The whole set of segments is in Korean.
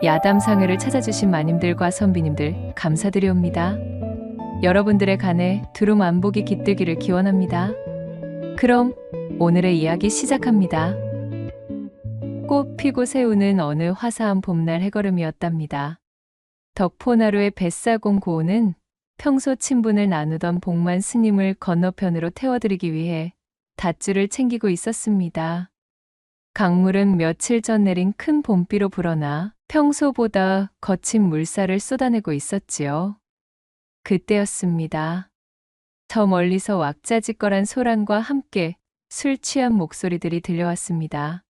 야담상회를 찾아주신 마님들과 선비님들 감사드리옵니다. 여러분들의 간에 두루 안복이 깃들기를 기원합니다. 그럼 오늘의 이야기 시작합니다. 꽃 피고 새우는 어느 화사한 봄날 해걸음이었답니다. 덕포나루의 뱃사공 고우는 평소 친분을 나누던 복만 스님을 건너편으로 태워드리기 위해 닷줄을 챙기고 있었습니다. 강물은 며칠 전 내린 큰 봄비로 불어나 평소보다 거친 물살을 쏟아내고 있었지요. 그때였습니다. 저 멀리서 왁자지껄한 소란과 함께 술 취한 목소리들이 들려왔습니다.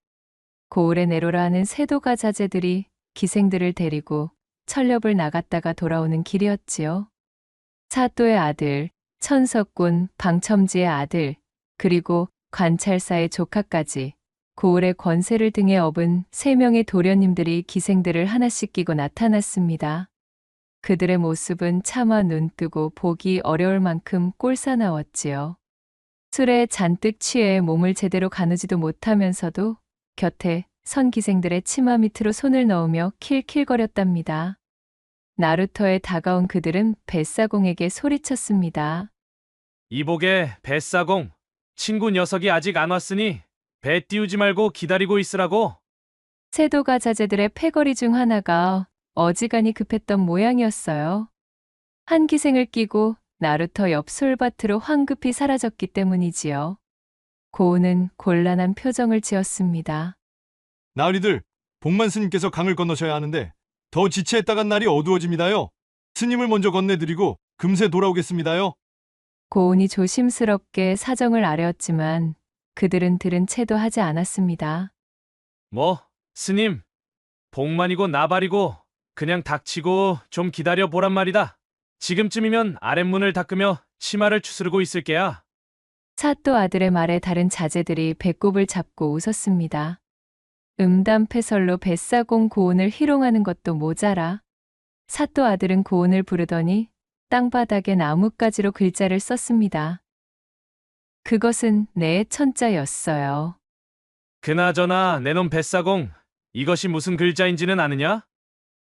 고을에 내로라 하는 세도가 자제들이 기생들을 데리고 철렵을 나갔다가 돌아오는 길이었지요. 사또의 아들, 천석군, 방첨지의 아들, 그리고 관찰사의 조카까지 고을의 권세를 등에 업은 3명의 도련님들이 기생들을 하나씩 끼고 나타났습니다. 그들의 모습은 차마 눈뜨고 보기 어려울 만큼 꼴사나웠지요. 술에 잔뜩 취해 몸을 제대로 가누지도 못하면서도 곁에 선 기생들의 치마 밑으로 손을 넣으며 킬킬거렸답니다. 나루터에 다가온 그들은 뱃사공에게 소리쳤습니다. 이복의 뱃사공, 친구 녀석이 아직 안 왔으니 배 띄우지 말고 기다리고 있으라고. 세도가 자제들의 패거리 중 하나가 어지간히 급했던 모양이었어요. 한 기생을 끼고 나루터 옆 솔밭으로 황급히 사라졌기 때문이지요. 고우는 곤란한 표정을 지었습니다. 나으리들, 복만 스님께서 강을 건너셔야 하는데 더 지체했다간 날이 어두워집니다요. 스님을 먼저 건네드리고 금세 돌아오겠습니다요. 고운이 조심스럽게 사정을 아뢰었지만 그들은 들은 채도 하지 않았습니다. 뭐, 스님, 복만이고 나발이고 그냥 닥치고 좀 기다려 보란 말이다. 지금쯤이면 아랫문을 닦으며 치마를 추스르고 있을 게야. 사또 아들의 말에 다른 자제들이 배꼽을 잡고 웃었습니다. 음담패설로 뱃사공 고운을 희롱하는 것도 모자라 사또 아들은 고운을 부르더니 땅바닥에 나뭇가지로 글자를 썼습니다. 그것은 내 천자였어요. 그나저나 내놈 뱃사공, 이것이 무슨 글자인지는 아느냐?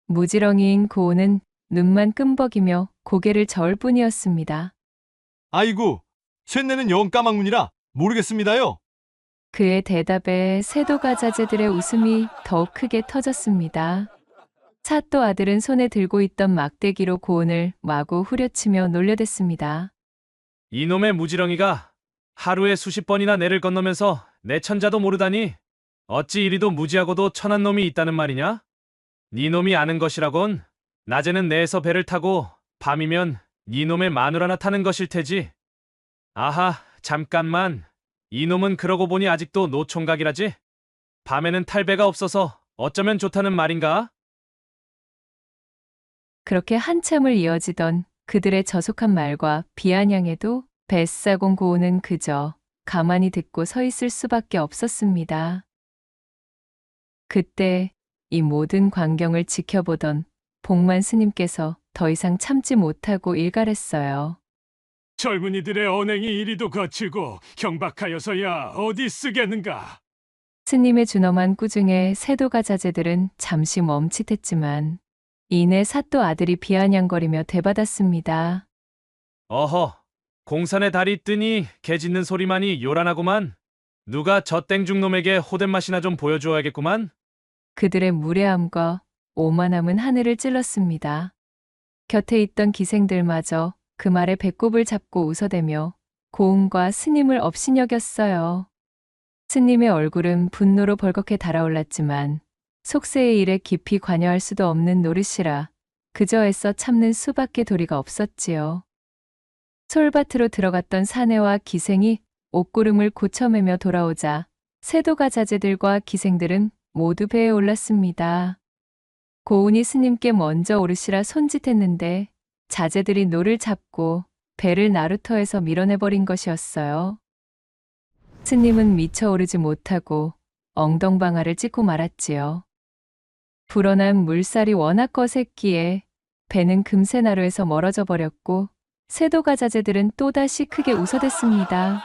무지렁이인 고운은 눈만 끔벅이며 고개를 저을 뿐이었습니다. 아이고, 쇳내는 영 까막문이라 모르겠습니다요. 그의 대답에 세도가 자제들의 웃음이 더욱 크게 터졌습니다. 사또 아들은 손에 들고 있던 막대기로 고운을 마구 후려치며 놀려댔습니다. 이놈의 무지렁이가 하루에 수십 번이나 내를 건너면서 내 천자도 모르다니 어찌 이리도 무지하고도 천한 놈이 있다는 말이냐? 네 놈이 아는 것이라곤 낮에는 내에서 배를 타고 밤이면 네 놈의 마누라나 타는 것일 테지. 아하, 잠깐만. 이놈은 그러고 보니 아직도 노총각이라지? 밤에는 탈배가 없어서 어쩌면 좋다는 말인가? 그렇게 한참을 이어지던 그들의 저속한 말과 비아냥에도 뱃사공 고운은 그저 가만히 듣고 서 있을 수밖에 없었습니다. 그때 이 모든 광경을 지켜보던 복만 스님께서 더 이상 참지 못하고 일갈했어요. 젊은이들의 언행이 이리도 거칠고 경박하여서야 어디 쓰겠는가. 스님의 준엄한 꾸중에 세도가 자제들은 잠시 멈칫했지만 이내 사또 아들이 비아냥거리며 되받았습니다. 어허, 공산의 달이 뜨니 개 짖는 소리만이 요란하구만. 누가 저 땡중놈에게 호댓맛이나 좀 보여주어야겠구만. 그들의 무례함과 오만함은 하늘을 찔렀습니다. 곁에 있던 기생들마저 그 말에 배꼽을 잡고 웃어대며 고운과 스님을 업신여겼어요. 스님의 얼굴은 분노로 벌겋게 달아올랐지만 속세의 일에 깊이 관여할 수도 없는 노릇이라 그저 애써 참는 수밖에 도리가 없었지요. 솔밭으로 들어갔던 사내와 기생이 옷구름을 고쳐매며 돌아오자 세도가 자제들과 기생들은 모두 배에 올랐습니다. 고운이 스님께 먼저 오르시라 손짓했는데 자제들이 노를 잡고 배를 나루터에서 밀어내버린 것이었어요. 스님은 미처 오르지 못하고 엉덩방아를 찍고 말았지요. 불어난 물살이 워낙 거셌기에 배는 금세 나루에서 멀어져 버렸고 세도가 자제들은 또다시 크게 웃어댔습니다.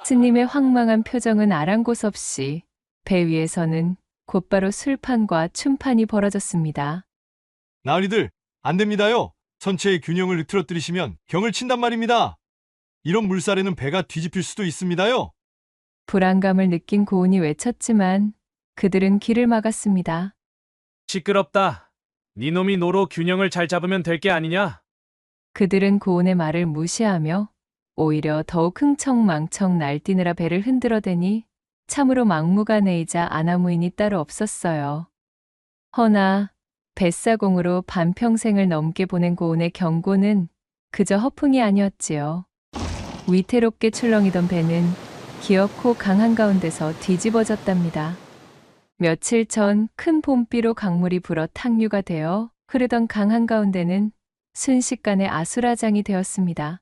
스님의 황망한 표정은 아랑곳 없이 배 위에서는 곧바로 술판과 춤판이 벌어졌습니다. 나으리들, 안 됩니다요. 선체의 균형을 흐트러뜨리시면 경을 친단 말입니다. 이런 물살에는 배가 뒤집힐 수도 있습니다요. 불안감을 느낀 고은이 외쳤지만 그들은 길을 막았습니다. 시끄럽다. 니놈이 노로 균형을 잘 잡으면 될 게 아니냐? 그들은 고은의 말을 무시하며 오히려 더욱 흥청망청 날뛰느라 배를 흔들어대니 참으로 막무가내이자 아나무인이 따로 없었어요. 허나 뱃사공으로 반평생을 넘게 보낸 고은의 경고는 그저 허풍이 아니었지요. 위태롭게 출렁이던 배는 기어코 강 한가운데서 뒤집어졌답니다. 며칠 전 큰 봄비로 강물이 불어 탕류가 되어 흐르던 강 한가운데는 순식간에 아수라장이 되었습니다.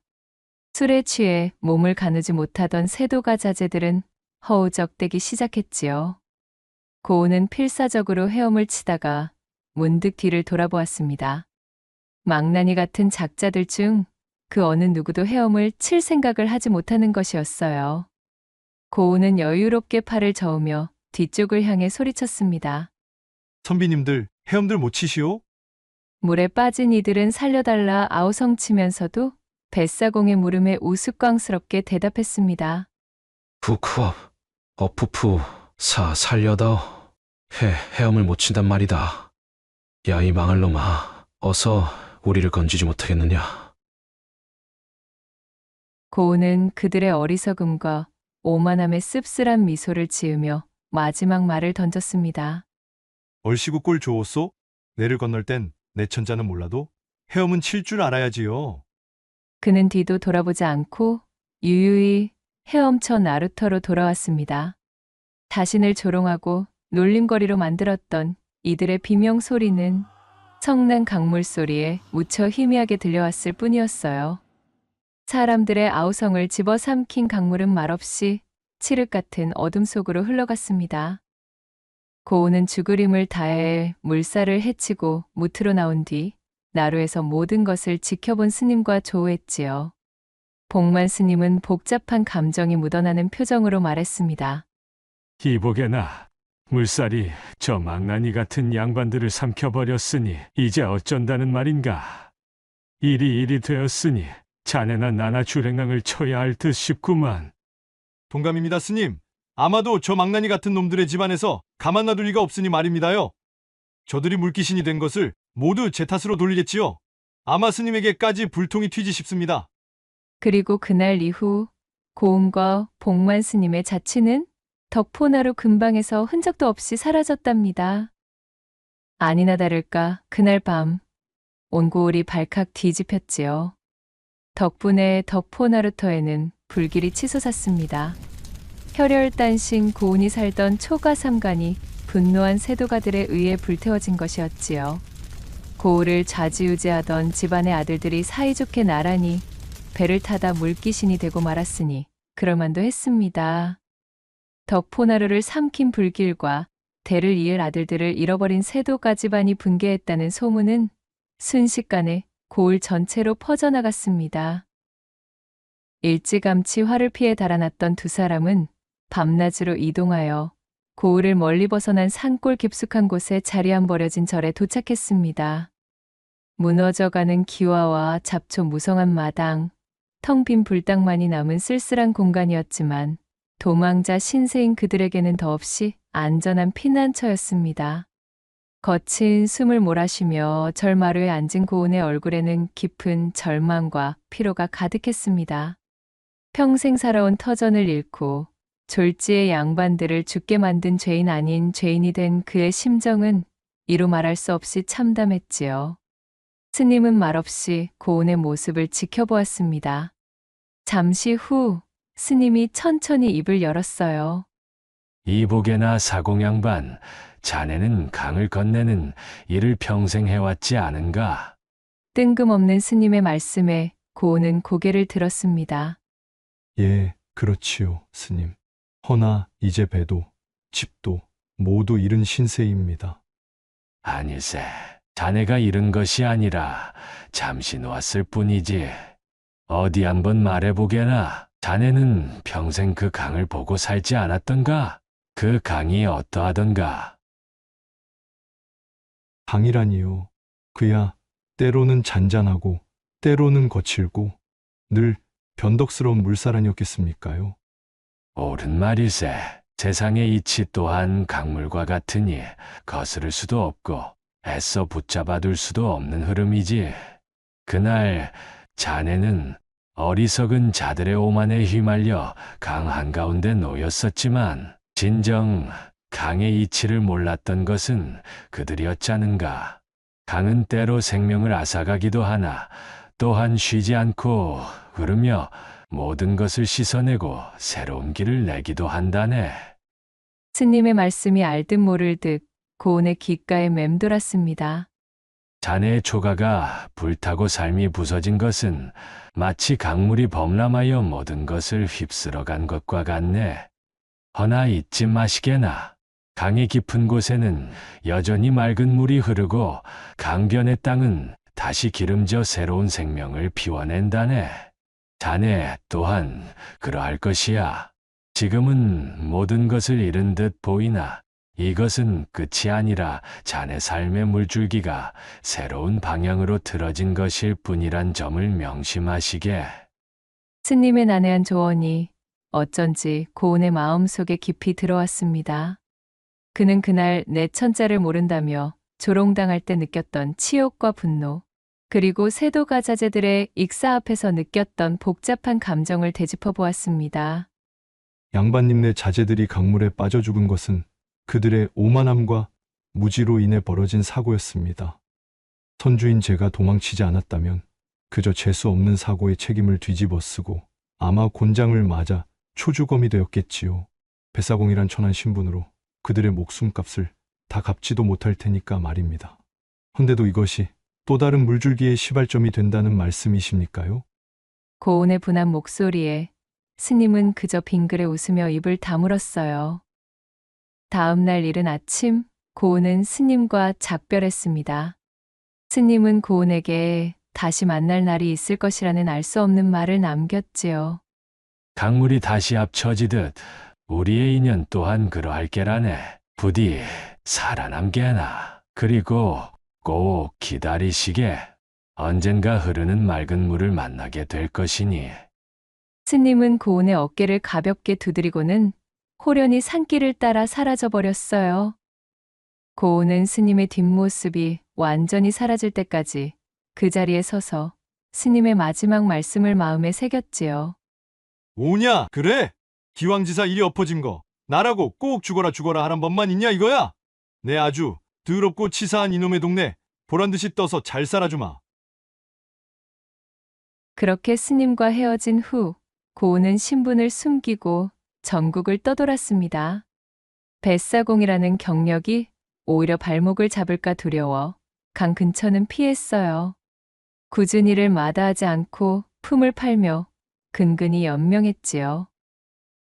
술에 취해 몸을 가누지 못하던 세도가 자제들은 허우적대기 시작했지요. 고은은 필사적으로 헤엄을 치다가 문득 뒤를 돌아보았습니다. 망나니 같은 작자들 중 그 어느 누구도 헤엄을 칠 생각을 하지 못하는 것이었어요. 고은은 여유롭게 팔을 저으며 뒤쪽을 향해 소리쳤습니다. 선비님들, 헤엄들 못 치시오? 물에 빠진 이들은 살려달라 아우성치면서도 뱃사공의 물음에 우스꽝스럽게 대답했습니다. 부쿠업, 어푸푸, 살려다오. 헤엄을 못 친단 말이다. 야, 이 망할 놈아, 어서 우리를 건지지 못하겠느냐. 고은은 그들의 어리석음과 오만함에 씁쓸한 미소를 지으며 마지막 말을 던졌습니다. 얼씨구 꼴 좋았소? 내를 건널 땐 내 천자는 몰라도 헤엄은 칠 줄 알아야지요. 그는 뒤도 돌아보지 않고 유유히 헤엄쳐 나루터로 돌아왔습니다. 자신을 조롱하고 놀림거리로 만들었던 이들의 비명 소리는 청난 강물 소리에 무쳐 희미하게 들려왔을 뿐이었어요. 사람들의 아우성을 집어삼킨 강물은 말없이 칠흑 같은 어둠 속으로 흘러갔습니다. 고은은 죽을 힘을 다해 물살을 헤치고 무트로 나온 뒤 나루에서 모든 것을 지켜본 스님과 조우했지요. 복만 스님은 복잡한 감정이 묻어나는 표정으로 말했습니다. 이보게나, 물살이 저 망나니 같은 양반들을 삼켜버렸으니 이제 어쩐다는 말인가. 일이 되었으니 자네나 나나 주랭랑을 쳐야 할 듯 싶구만. 동감입니다, 스님. 아마도 저 망나니 같은 놈들의 집안에서 가만 놔둘 리가 없으니 말입니다요. 저들이 물귀신이 된 것을 모두 제 탓으로 돌리겠지요. 아마 스님에게까지 불통이 튀지 싶습니다. 그리고 그날 이후 고은과 복만 스님의 자취는 덕포나루 근방에서 흔적도 없이 사라졌답니다. 아니나 다를까 그날 밤 온고울이 발칵 뒤집혔지요. 덕분에 덕포나루터에는 불길이 치솟았습니다. 혈혈단신 고운이 살던 초가삼간이 분노한 세도가들에 의해 불태워진 것이었지요. 고을을 좌지우지하던 집안의 아들들이 사이좋게 나란히 배를 타다 물귀신이 되고 말았으니 그럴만도 했습니다. 덕포나루를 삼킨 불길과 대를 이을 아들들을 잃어버린 세도가 집안이 붕괴했다는 소문은 순식간에 고을 전체로 퍼져나갔습니다. 일찌감치 화를 피해 달아났던 두 사람은 밤낮으로 이동하여 고을을 멀리 벗어난 산골 깊숙한 곳에 자리한 버려진 절에 도착했습니다. 무너져가는 기와와 잡초 무성한 마당, 텅 빈 불당만이 남은 쓸쓸한 공간이었지만 도망자 신세인 그들에게는 더없이 안전한 피난처였습니다. 거친 숨을 몰아쉬며 절마루에 앉은 고은의 얼굴에는 깊은 절망과 피로가 가득했습니다. 평생 살아온 터전을 잃고 졸지의 양반들을 죽게 만든 죄인 아닌 죄인이 된 그의 심정은 이루 말할 수 없이 참담했지요. 스님은 말없이 고은의 모습을 지켜보았습니다. 잠시 후 스님이 천천히 입을 열었어요. 이보게나 사공양반, 자네는 강을 건네는 일을 평생 해왔지 않은가? 뜬금없는 스님의 말씀에 고은은 고개를 들었습니다. 예, 그렇지요, 스님. 허나 이제 배도 집도 모두 잃은 신세입니다. 아니세, 자네가 잃은 것이 아니라 잠시 놓았을 뿐이지. 어디 한번 말해보게나. 자네는 평생 그 강을 보고 살지 않았던가? 그 강이 어떠하던가? 강이라니요. 그야 때로는 잔잔하고 때로는 거칠고 늘 변덕스러운 물살 아니었겠습니까요? 옳은 말일세. 세상의 이치 또한 강물과 같으니 거스를 수도 없고 애써 붙잡아둘 수도 없는 흐름이지. 그날 자네는 어리석은 자들의 오만에 휘말려 강 한가운데 놓였었지만 진정 강의 이치를 몰랐던 것은 그들이었자는가. 강은 때로 생명을 앗아가기도 하나 또한 쉬지 않고 흐르며 모든 것을 씻어내고 새로운 길을 내기도 한다네. 스님의 말씀이 알듯 모를 듯 고운의 귓가에 맴돌았습니다. 자네의 초가가 불타고 삶이 부서진 것은 마치 강물이 범람하여 모든 것을 휩쓸어간 것과 같네. 허나 잊지 마시게나. 강이 깊은 곳에는 여전히 맑은 물이 흐르고 강변의 땅은 다시 기름져 새로운 생명을 피워낸다네. 자네 또한 그러할 것이야. 지금은 모든 것을 잃은 듯 보이나 이것은 끝이 아니라 자네 삶의 물줄기가 새로운 방향으로 틀어진 것일 뿐이란 점을 명심하시게. 스님의 난해한 조언이 어쩐지 고운의 마음속에 깊이 들어왔습니다. 그는 그날 내 천자를 모른다며 조롱당할 때 느꼈던 치욕과 분노, 그리고 세도가자제들의 익사 앞에서 느꼈던 복잡한 감정을 되짚어 보았습니다. 양반님네 자제들이 강물에 빠져 죽은 것은 그들의 오만함과 무지로 인해 벌어진 사고였습니다. 선주인 제가 도망치지 않았다면 그저 재수 없는 사고의 책임을 뒤집어 쓰고 아마 곤장을 맞아 초주검이 되었겠지요. 뱃사공이란 천한 신분으로 그들의 목숨값을 다 갚지도 못할 테니까 말입니다. 헌데도 이것이 또 다른 물줄기의 시발점이 된다는 말씀이십니까요? 고운의 분한 목소리에 스님은 그저 빙그레 웃으며 입을 다물었어요. 다음 날 이른 아침, 고운은 스님과 작별했습니다. 스님은 고운에게 다시 만날 날이 있을 것이라는 알 수 없는 말을 남겼지요. 강물이 다시 합쳐지듯 우리의 인연 또한 그러할 게라네. 부디 살아남게나. 그리고 꼭 기다리시게. 언젠가 흐르는 맑은 물을 만나게 될 것이니. 스님은 고운의 어깨를 가볍게 두드리고는 호련히 산길을 따라 사라져 버렸어요. 고운은 스님의 뒷모습이 완전히 사라질 때까지 그 자리에 서서 스님의 마지막 말씀을 마음에 새겼지요. 오냐? 그래? 기왕지사 일이 엎어진 거 나라고 꼭 죽어라 죽어라 하란 법만 있냐 이거야? 내 아주 더럽고 치사한 이놈의 동네 보란듯이 떠서 잘 살아주마. 그렇게 스님과 헤어진 후 고운은 신분을 숨기고 전국을 떠돌았습니다. 뱃사공이라는 경력이 오히려 발목을 잡을까 두려워 강 근처는 피했어요. 굳은 일을 마다하지 않고 품을 팔며 근근히 연명했지요.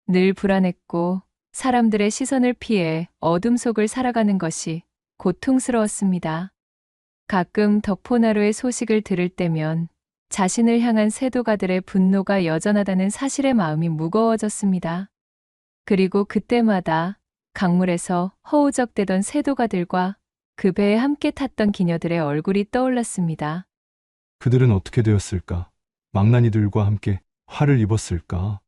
늘 불안했고 사람들의 시선을 피해 어둠 속을 살아가는 것이 고통스러웠습니다. 가끔 덕포나루의 소식을 들을 때면 자신을 향한 세도가들의 분노가 여전하다는 사실의 마음이 무거워졌습니다. 그리고 그때마다 강물에서 허우적대던 세도가들과 그 배에 함께 탔던 기녀들의 얼굴이 떠올랐습니다. 그들은 어떻게 되었을까? 망나니들과 함께 화를 입었을까?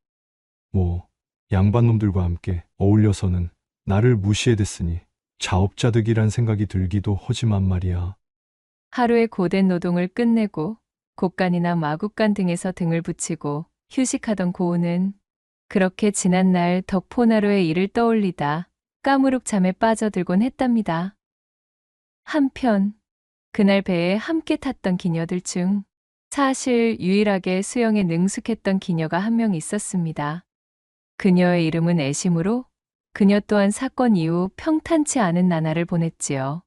양반놈들과 함께 어울려서는 나를 무시해댔으니 자업자득이란 생각이 들기도 하지만 말이야. 하루의 고된 노동을 끝내고 곡간이나 마국간 등에서 등을 붙이고 휴식하던 고운은 그렇게 지난날 덕포나루의 일을 떠올리다 까무룩 잠에 빠져들곤 했답니다. 한편 그날 배에 함께 탔던 기녀들 중 사실 유일하게 수영에 능숙했던 기녀가 한 명 있었습니다. 그녀의 이름은 애심으로 그녀 또한 사건 이후 평탄치 않은 나날을 보냈지요.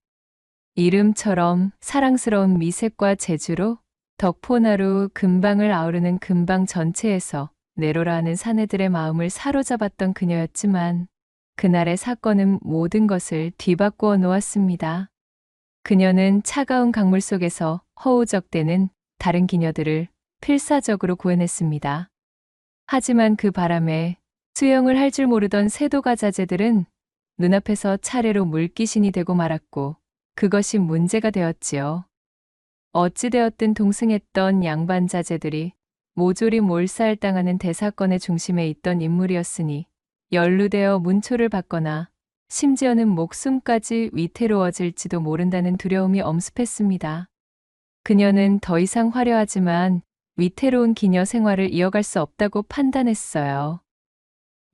이름처럼 사랑스러운 미색과 재주로 덕포나루 근방을 아우르는 근방 전체에서 내로라 하는 사내들의 마음을 사로잡았던 그녀였지만 그날의 사건은 모든 것을 뒤바꾸어 놓았습니다. 그녀는 차가운 강물 속에서 허우적대는 다른 기녀들을 필사적으로 구해냈습니다. 하지만 그 바람에 수영을 할 줄 모르던 세도가자제들은 눈앞에서 차례로 물귀신이 되고 말았고 그것이 문제가 되었지요. 어찌되었든 동승했던 양반 자제들이 모조리 몰살당하는 대사건의 중심에 있던 인물이었으니 연루되어 문초를 받거나 심지어는 목숨까지 위태로워질지도 모른다는 두려움이 엄습했습니다. 그녀는 더 이상 화려하지만 위태로운 기녀 생활을 이어갈 수 없다고 판단했어요.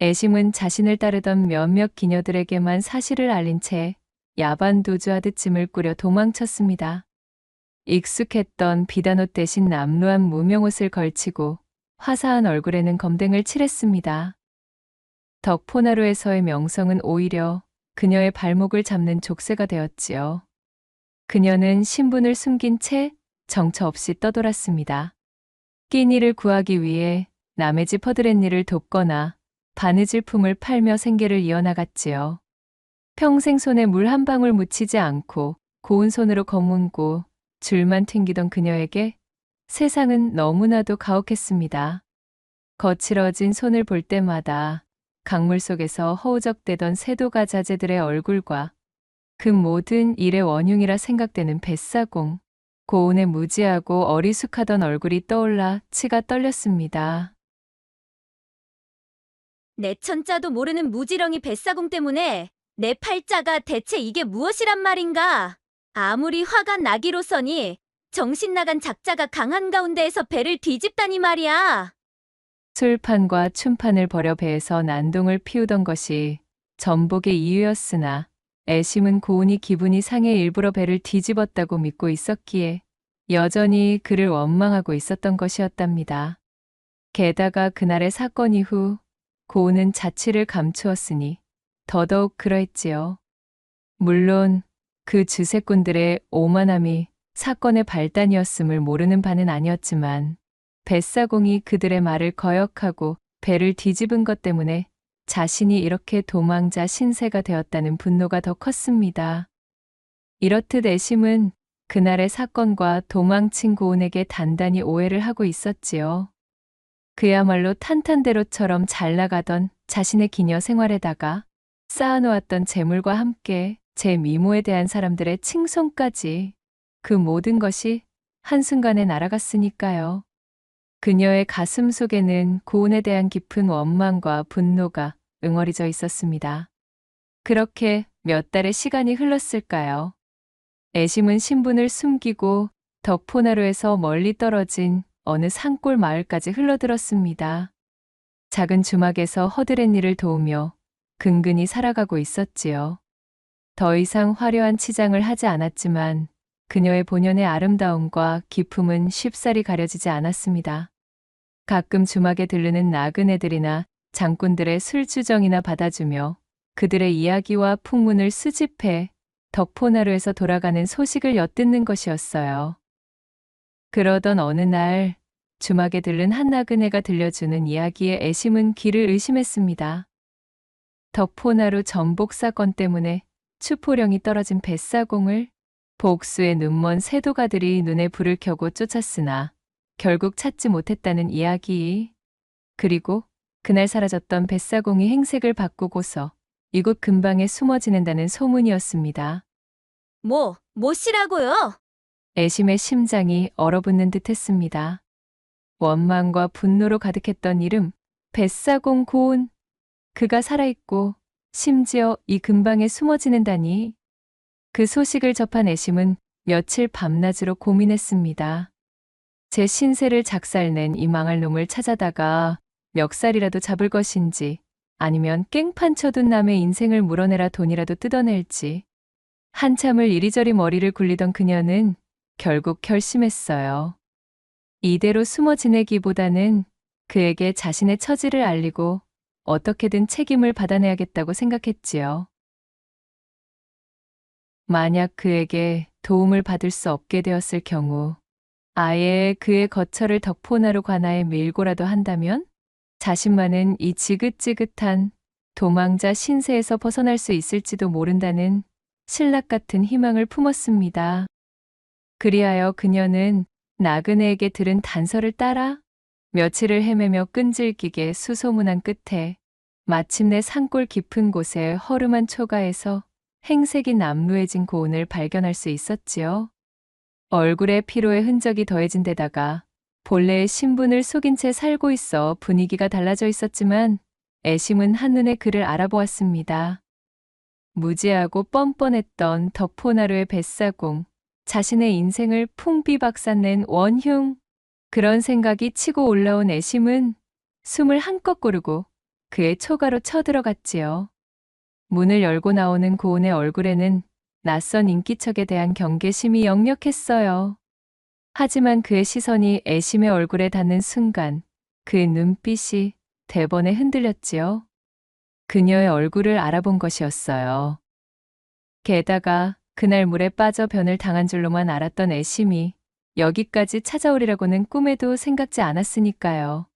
애심은 자신을 따르던 몇몇 기녀들에게만 사실을 알린 채 야반도주하듯 짐을 꾸려 도망쳤습니다. 익숙했던 비단옷 대신 남루한 무명옷을 걸치고 화사한 얼굴에는 검댕을 칠했습니다. 덕포나루에서의 명성은 오히려 그녀의 발목을 잡는 족쇄가 되었지요. 그녀는 신분을 숨긴 채 정처 없이 떠돌았습니다. 끼니를 구하기 위해 남의 집 허드렛일을 돕거나 바느질 품을 팔며 생계를 이어나갔지요. 평생 손에 물 한 방울 묻히지 않고 고운 손으로 거문고 줄만 튕기던 그녀에게 세상은 너무나도 가혹했습니다. 거칠어진 손을 볼 때마다 강물 속에서 허우적대던 세도가 자제들의 얼굴과 그 모든 일의 원흉이라 생각되는 뱃사공, 고운의 무지하고 어리숙하던 얼굴이 떠올라 치가 떨렸습니다. 내 천자도 모르는 무지렁이 뱃사공 때문에 내 팔자가 대체 이게 무엇이란 말인가? 아무리 화가 나기로서니 정신 나간 작자가 강한 가운데에서 배를 뒤집다니 말이야. 술판과 춤판을 벌여 배에서 난동을 피우던 것이 전복의 이유였으나 애심은 고운이 기분이 상해 일부러 배를 뒤집었다고 믿고 있었기에 여전히 그를 원망하고 있었던 것이었답니다. 게다가 그날의 사건 이후 고운은 자취를 감추었으니 더더욱 그러했지요. 물론 그 주세꾼들의 오만함이 사건의 발단이었음을 모르는 바는 아니었지만 뱃사공이 그들의 말을 거역하고 배를 뒤집은 것 때문에 자신이 이렇게 도망자 신세가 되었다는 분노가 더 컸습니다. 이렇듯 애심은 그날의 사건과 도망친 고운에게 단단히 오해를 하고 있었지요. 그야말로 탄탄대로처럼 잘 나가던 자신의 기녀 생활에다가 쌓아놓았던 재물과 함께 제 미모에 대한 사람들의 칭송까지 그 모든 것이 한순간에 날아갔으니까요. 그녀의 가슴 속에는 고운에 대한 깊은 원망과 분노가 응어리져 있었습니다. 그렇게 몇 달의 시간이 흘렀을까요? 애심은 신분을 숨기고 덕포나루에서 멀리 떨어진 어느 산골 마을까지 흘러들었습니다. 작은 주막에서 허드렛일을 도우며 근근히 살아가고 있었지요. 더 이상 화려한 치장을 하지 않았지만 그녀의 본연의 아름다움과 기품은 쉽사리 가려지지 않았습니다. 가끔 주막에 들르는 나그네들이나 장꾼들의 술주정이나 받아주며 그들의 이야기와 풍문을 수집해 덕포나루에서 돌아가는 소식을 엿듣는 것이었어요. 그러던 어느 날 주막에 들른 한 나그네가 들려주는 이야기에 애심은 귀를 의심했습니다. 덕포나루 전복 사건 때문에 추포령이 떨어진 뱃사공을 복수의 눈먼 세도가들이 눈에 불을 켜고 쫓았으나 결국 찾지 못했다는 이야기. 그리고 그날 사라졌던 뱃사공이 행색을 바꾸고서 이곳 근방에 숨어 지낸다는 소문이었습니다. 뭐시라고요? 애심의 심장이 얼어붙는 듯 했습니다. 원망과 분노로 가득했던 이름, 뱃사공 고운. 그가 살아있고 심지어 이 근방에 숨어 지낸다니. 그 소식을 접한 애심은 며칠 밤낮으로 고민했습니다. 제 신세를 작살낸 이 망할 놈을 찾아다가 멱살이라도 잡을 것인지 아니면 깽판 쳐둔 남의 인생을 물어내라 돈이라도 뜯어낼지. 한참을 이리저리 머리를 굴리던 그녀는 결국 결심했어요. 이대로 숨어 지내기보다는 그에게 자신의 처지를 알리고 어떻게든 책임을 받아내야겠다고 생각했지요. 만약 그에게 도움을 받을 수 없게 되었을 경우 아예 그의 거처를 덕포나루 관아에 밀고라도 한다면 자신만은 이 지긋지긋한 도망자 신세에서 벗어날 수 있을지도 모른다는 신락 같은 희망을 품었습니다. 그리하여 그녀는 나그네에게 들은 단서를 따라 며칠을 헤매며 끈질기게 수소문한 끝에 마침내 산골 깊은 곳의 허름한 초가에서 행색이 남루해진 고은을 발견할 수 있었지요. 얼굴에 피로의 흔적이 더해진 데다가 본래의 신분을 속인 채 살고 있어 분위기가 달라져 있었지만 애심은 한눈에 그를 알아보았습니다. 무지하고 뻔뻔했던 덕포나루의 뱃사공, 자신의 인생을 풍비박산낸 원흉. 그런 생각이 치고 올라온 애심은 숨을 한껏 고르고 그의 초가로 쳐들어갔지요. 문을 열고 나오는 고은의 얼굴에는 낯선 인기척에 대한 경계심이 역력했어요. 하지만 그의 시선이 애심의 얼굴에 닿는 순간 그의 눈빛이 대번에 흔들렸지요. 그녀의 얼굴을 알아본 것이었어요. 게다가 그날 물에 빠져 변을 당한 줄로만 알았던 애심이 여기까지 찾아오리라고는 꿈에도 생각지 않았으니까요.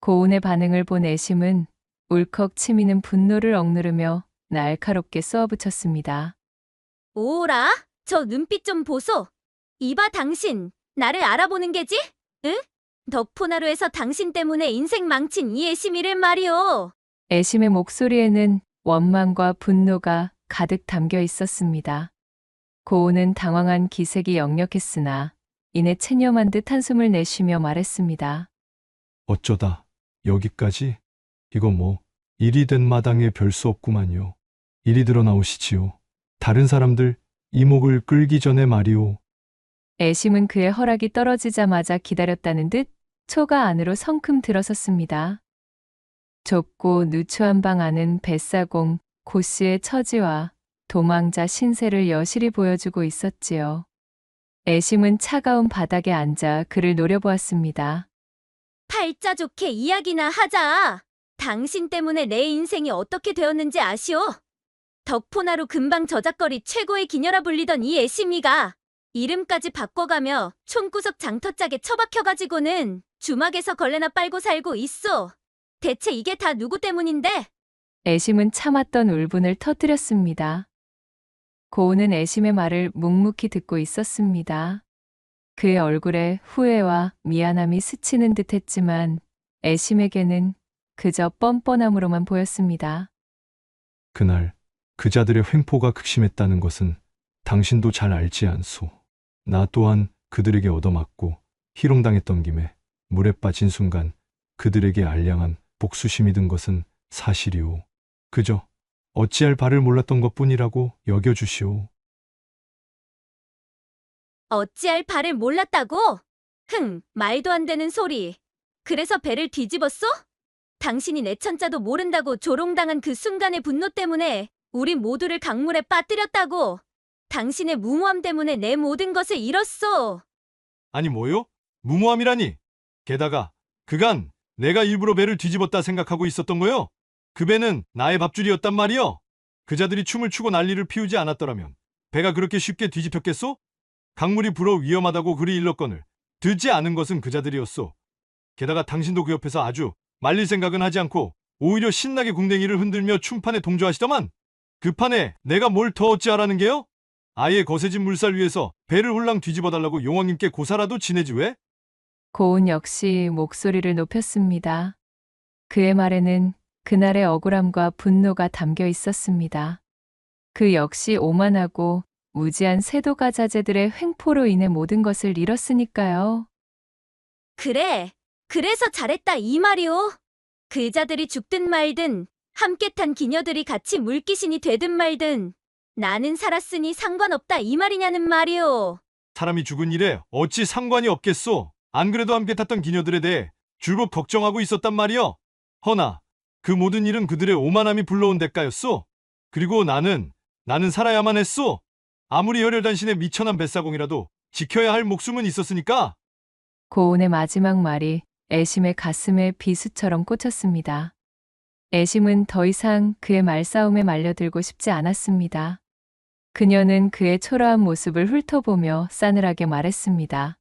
고은의 반응을 본 애심은 울컥 치미는 분노를 억누르며 날카롭게 쏘아붙였습니다. 오라, 저 눈빛 좀 보소. 이봐 당신, 나를 알아보는 게지? 응? 덕포나루에서 당신 때문에 인생 망친 이 애심이를 말이오. 애심의 목소리에는 원망과 분노가 가득 담겨 있었습니다. 고은은 당황한 기색이 역력했으나 이내 체념한 듯 한숨을 내쉬며 말했습니다. 어쩌다 여기까지? 이거 뭐 일이 된 마당에 별 수 없구만요. 이리 들어 나오시지요. 다른 사람들 이목을 끌기 전에 말이오. 애심은 그의 허락이 떨어지자마자 기다렸다는 듯 초가 안으로 성큼 들어섰습니다. 좁고 누추한 방 안은 뱃사공 고씨의 처지와 도망자 신세를 여실히 보여주고 있었지요. 애심은 차가운 바닥에 앉아 그를 노려보았습니다. 팔자 좋게 이야기나 하자. 당신 때문에 내 인생이 어떻게 되었는지 아시오? 덕포나루 근방 저작거리 최고의 기녀라 불리던 이 애심이가 이름까지 바꿔가며 총구석 장터짝에 처박혀가지고는 주막에서 걸레나 빨고 살고 있어. 대체 이게 다 누구 때문인데? 애심은 참았던 울분을 터뜨렸습니다. 고은은 애심의 말을 묵묵히 듣고 있었습니다. 그의 얼굴에 후회와 미안함이 스치는 듯했지만 애심에게는 그저 뻔뻔함으로만 보였습니다. 그날 그자들의 횡포가 극심했다는 것은 당신도 잘 알지 않소. 나 또한 그들에게 얻어맞고 희롱당했던 김에 물에 빠진 순간 그들에게 알량한 복수심이 든 것은 사실이오. 그저 어찌할 바를 몰랐던 것뿐이라고 여겨주시오. 어찌할 바를 몰랐다고? 말도 안 되는 소리. 그래서 배를 뒤집었어? 당신이 내 천자도 모른다고 조롱당한 그 순간의 분노 때문에 우리 모두를 강물에 빠뜨렸다고. 당신의 무모함 때문에 내 모든 것을 잃었어. 아니 뭐요? 무모함이라니. 게다가 그간 내가 일부러 배를 뒤집었다 생각하고 있었던 거요? 그 배는 나의 밥줄이었단 말이요. 그자들이 춤을 추고 난리를 피우지 않았더라면 배가 그렇게 쉽게 뒤집혔겠소? 강물이 불어 위험하다고 그리 일렀거늘 듣지 않은 것은 그자들이었소. 게다가 당신도 그 옆에서 아주 말릴 생각은 하지 않고 오히려 신나게 궁뎅이를 흔들며 춤판에 동조하시더만. 그 판에 내가 뭘 더 어찌하라는 게요? 아예 거세진 물살 위에서 배를 홀랑 뒤집어달라고 용왕님께 고사라도 지내지 왜? 고은 역시 목소리를 높였습니다. 그의 말에는 그날의 억울함과 분노가 담겨 있었습니다. 그 역시 오만하고 무지한 세도가 자제들의 횡포로 인해 모든 것을 잃었으니까요. 그래, 그래서 잘했다 이 말이오. 그자들이 죽든 말든 함께 탄 기녀들이 같이 물귀신이 되든 말든 나는 살았으니 상관없다 이 말이냐는 말이오. 사람이 죽은 일에 어찌 상관이 없겠소? 안 그래도 함께 탔던 기녀들에 대해 줄곧 걱정하고 있었단 말이여. 허나 그 모든 일은 그들의 오만함이 불러온 대가였소. 그리고 나는 살아야만 했소. 아무리 혈혈단신의 미천한 뱃사공이라도 지켜야 할 목숨은 있었으니까. 고은의 마지막 말이 애심의 가슴에 비수처럼 꽂혔습니다. 애심은 더 이상 그의 말싸움에 말려들고 싶지 않았습니다. 그녀는 그의 초라한 모습을 훑어보며 싸늘하게 말했습니다.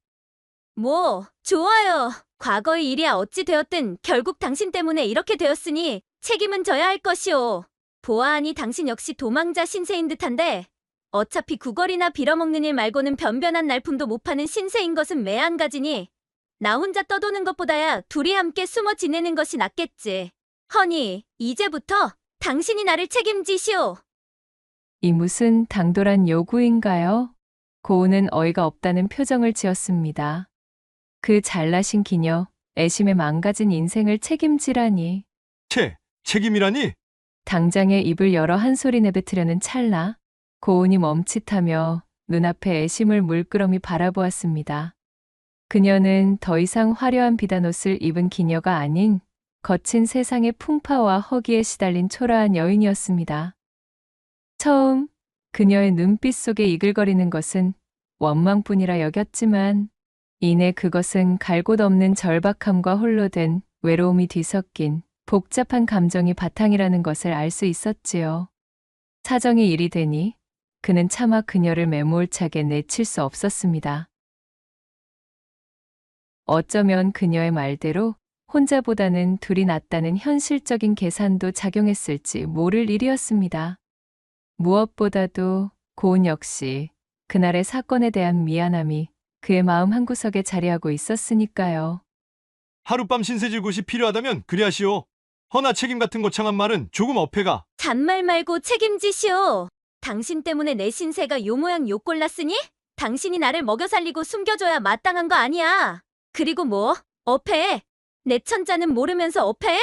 뭐, 좋아요. 과거의 일이야 어찌 되었든 결국 당신 때문에 이렇게 되었으니 책임은 져야 할 것이오. 보아하니 당신 역시 도망자 신세인 듯한데 어차피 구걸이나 빌어먹는 일 말고는 변변한 날품도 못 파는 신세인 것은 매한가지니 나 혼자 떠도는 것보다야 둘이 함께 숨어 지내는 것이 낫겠지. 허니, 이제부터 당신이 나를 책임지시오. 이 무슨 당돌한 요구인가요? 고은은 어이가 없다는 표정을 지었습니다. 그 잘나신 기녀, 애심의 망가진 인생을 책임지라니. 책임이라니? 당장에 입을 열어 한 소리 내뱉으려는 찰나, 고은이 멈칫하며 눈앞에 애심을 물끄러미 바라보았습니다. 그녀는 더 이상 화려한 비단옷을 입은 기녀가 아닌 거친 세상의 풍파와 허기에 시달린 초라한 여인이었습니다. 처음 그녀의 눈빛 속에 이글거리는 것은 원망뿐이라 여겼지만 이내 그것은 갈 곳 없는 절박함과 홀로 된 외로움이 뒤섞인 복잡한 감정이 바탕이라는 것을 알 수 있었지요. 사정이 이리 되니 그는 차마 그녀를 매몰차게 내칠 수 없었습니다. 어쩌면 그녀의 말대로 혼자보다는 둘이 낫다는 현실적인 계산도 작용했을지 모를 일이었습니다. 무엇보다도 고은 역시 그날의 사건에 대한 미안함이 그의 마음 한구석에 자리하고 있었으니까요. 하룻밤 신세질 곳이 필요하다면 그리하시오. 허나 책임 같은 거창한 말은 조금 어폐가. 잔말 말고 책임지시오. 당신 때문에 내 신세가 요 모양 요 꼴 났으니 당신이 나를 먹여 살리고 숨겨줘야 마땅한 거 아니야. 그리고 뭐? 어패? 내 천자는 모르면서 어패?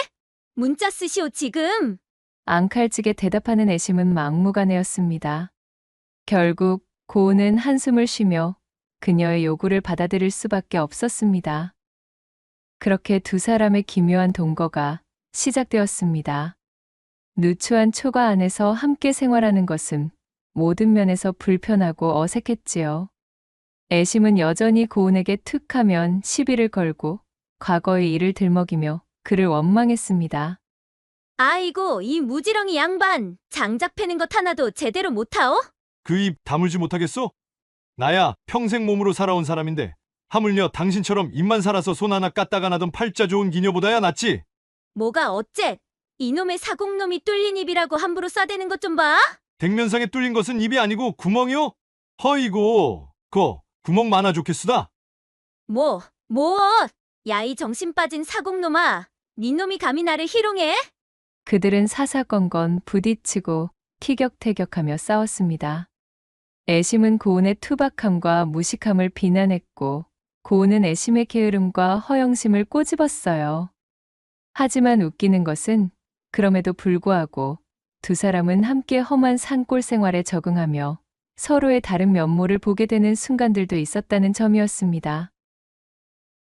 문자 쓰시오 지금. 앙칼지게 대답하는 애심은 막무가내였습니다. 결국 고은은 한숨을 쉬며 그녀의 요구를 받아들일 수밖에 없었습니다. 그렇게 두 사람의 기묘한 동거가 시작되었습니다. 누추한 초가 안에서 함께 생활하는 것은 모든 면에서 불편하고 어색했지요. 애심은 여전히 고은에게 툭 하면 시비를 걸고 과거의 일을 들먹이며 그를 원망했습니다. 아이고 이 무지렁이 양반. 장작 패는 것 하나도 제대로 못하오? 그 입 다물지 못하겠소? 나야 평생 몸으로 살아온 사람인데 하물며 당신처럼 입만 살아서 손 하나 깠다가 나던 팔자 좋은 기녀보다야 낫지. 뭐가 어째? 이놈의 사공놈이 뚫린 입이라고 함부로 싸대는 것 좀 봐. 댕면상에 뚫린 것은 입이 아니고 구멍이오? 허이고 구멍 많아 좋겠수다. 뭐? 야 이 정신 빠진 사공놈아. 니놈이 감히 나를 희롱해? 그들은 사사건건 부딪히고 티격태격하며 싸웠습니다. 애심은 고은의 투박함과 무식함을 비난했고 고은은 애심의 게으름과 허영심을 꼬집었어요. 하지만 웃기는 것은 그럼에도 불구하고 두 사람은 함께 험한 산골 생활에 적응하며 서로의 다른 면모를 보게 되는 순간들도 있었다는 점이었습니다.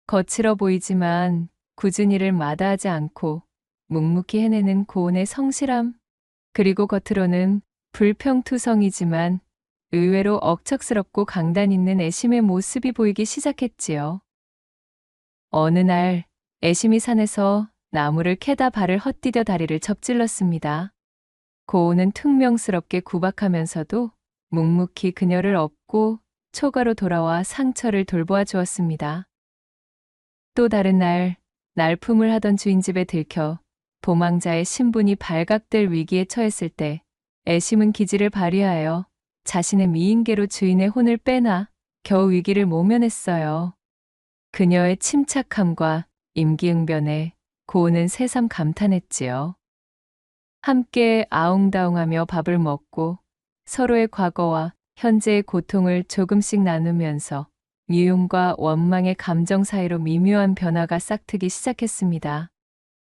거칠어 보이지만 굳은 일을 마다하지 않고 묵묵히 해내는 고은의 성실함, 그리고 겉으로는 불평투성이지만 의외로 억척스럽고 강단 있는 애심의 모습이 보이기 시작했지요. 어느 날 애심이 산에서 나무를 캐다 발을 헛디뎌 다리를 접질렀습니다. 고은은 퉁명스럽게 구박하면서도 묵묵히 그녀를 업고 초가로 돌아와 상처를 돌보아 주었습니다. 또 다른 날 날품을 하던 주인 집에 들켜 도망자의 신분이 발각될 위기에 처했을 때 애심은 기지를 발휘하여 자신의 미인계로 주인의 혼을 빼나 겨우 위기를 모면했어요. 그녀의 침착함과 임기응변에 고은은 새삼 감탄했지요. 함께 아웅다웅하며 밥을 먹고 서로의 과거와 현재의 고통을 조금씩 나누면서 미움과 원망의 감정 사이로 미묘한 변화가 싹트기 시작했습니다.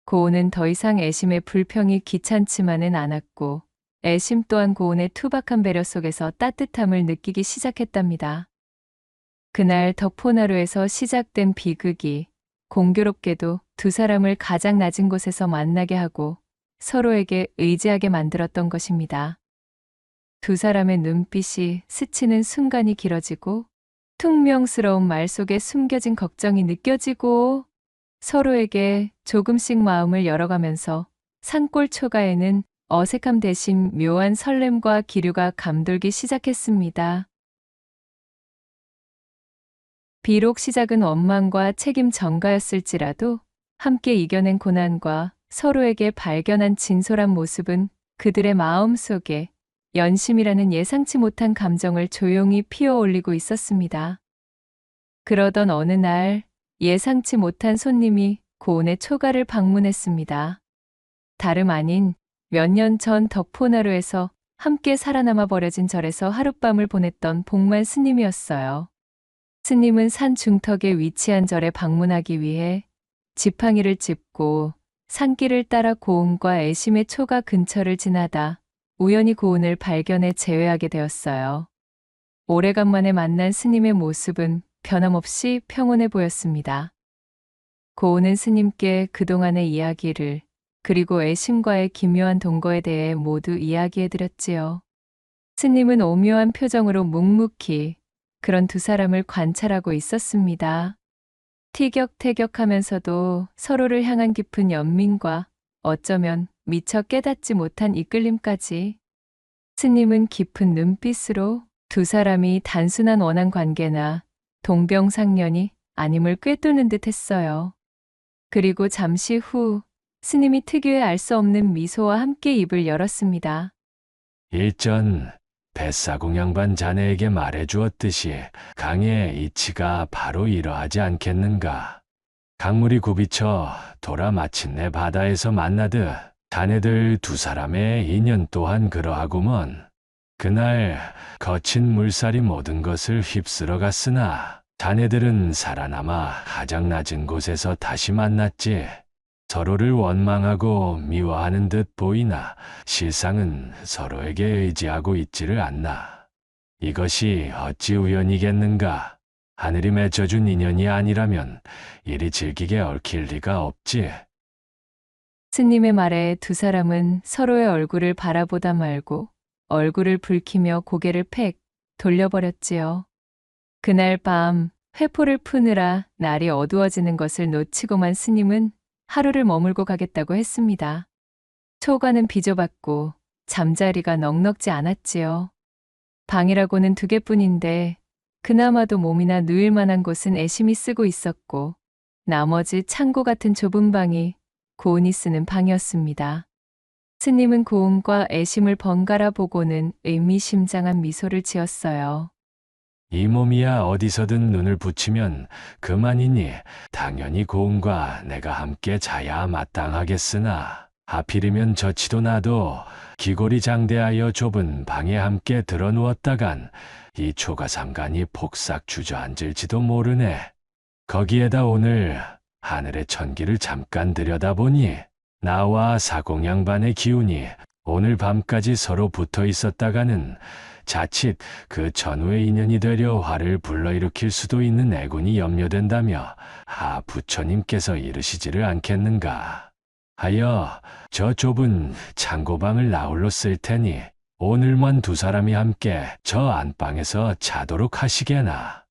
고은은 더 이상 애심의 불평이 귀찮지만은 않았고 애심 또한 고은의 투박한 배려 속에서 따뜻함을 느끼기 시작했답니다. 그날 덕포나루에서 시작된 비극이 공교롭게도 두 사람을 가장 낮은 곳에서 만나게 하고 서로에게 의지하게 만들었던 것입니다. 두 사람의 눈빛이 스치는 순간이 길어지고 퉁명스러운 말 속에 숨겨진 걱정이 느껴지고 서로에게 조금씩 마음을 열어가면서 산골 초가에는 어색함 대신 묘한 설렘과 기류가 감돌기 시작했습니다. 비록 시작은 원망과 책임 전가였을지라도 함께 이겨낸 고난과 서로에게 발견한 진솔한 모습은 그들의 마음 속에 연심이라는 예상치 못한 감정을 조용히 피어올리고 있었습니다. 그러던 어느 날 예상치 못한 손님이 고은의 초가를 방문했습니다. 다름 아닌 몇 년 전 덕포나루에서 함께 살아남아 버려진 절에서 하룻밤을 보냈던 복만 스님이었어요. 스님은 산 중턱에 위치한 절에 방문하기 위해 지팡이를 짚고 산길을 따라 고운과 애심의 초가 근처를 지나다 우연히 고운을 발견해 제외하게 되었어요. 오래간만에 만난 스님의 모습은 변함없이 평온해 보였습니다. 고운은 스님께 그동안의 이야기를 그리고 애심과의 기묘한 동거에 대해 모두 이야기해드렸지요. 스님은 오묘한 표정으로 묵묵히 그런 두 사람을 관찰하고 있었습니다. 티격태격하면서도 서로를 향한 깊은 연민과 어쩌면 미처 깨닫지 못한 이끌림까지. 스님은 깊은 눈빛으로 두 사람이 단순한 원한 관계나 동병상련이 아님을 꿰뚫는 듯 했어요. 그리고 잠시 후 스님이 특유의 알 수 없는 미소와 함께 입을 열었습니다. 일전 뱃사공 양반 자네에게 말해주었듯이 강의 이치가 바로 이러하지 않겠는가. 강물이 굽이쳐 돌아 마침내 바다에서 만나듯 자네들 두 사람의 인연 또한 그러하구먼. 그날 거친 물살이 모든 것을 휩쓸어 갔으나 자네들은 살아남아 가장 낮은 곳에서 다시 만났지. 서로를 원망하고 미워하는 듯 보이나 실상은 서로에게 의지하고 있지를 않나. 이것이 어찌 우연이겠는가. 하늘이 맺어준 인연이 아니라면 이리 질기게 얽힐 리가 없지. 스님의 말에 두 사람은 서로의 얼굴을 바라보다 말고 얼굴을 붉히며 고개를 팩 돌려버렸지요. 그날 밤 회포를 푸느라 날이 어두워지는 것을 놓치고만 스님은 하루를 머물고 가겠다고 했습니다. 초가는 비좁았고 잠자리가 넉넉지 않았지요. 방이라고는 2개뿐인데 그나마도 몸이나 누일 만한 곳은 애심이 쓰고 있었고 나머지 창고 같은 좁은 방이 고운이 쓰는 방이었습니다. 스님은 고운과 애심을 번갈아 보고는 의미심장한 미소를 지었어요. 이 몸이야 어디서든 눈을 붙이면 그만이니 당연히 고운과 내가 함께 자야 마땅하겠으나 하필이면 저치도 나도 기골이 장대하여 좁은 방에 함께 들어누웠다간 이 초가삼간이 폭삭 주저앉을지도 모르네. 거기에다 오늘 하늘의 천기를 잠깐 들여다보니 나와 사공양반의 기운이 오늘 밤까지 서로 붙어 있었다가는 자칫 그 전후의 인연이 되려 화를 불러일으킬 수도 있는 애군이 염려된다며 하 부처님께서 이르시지를 않겠는가 하여 저 좁은 창고방을 나홀로 쓸 테니 오늘만 두 사람이 함께 저 안방에서 자도록 하시게나.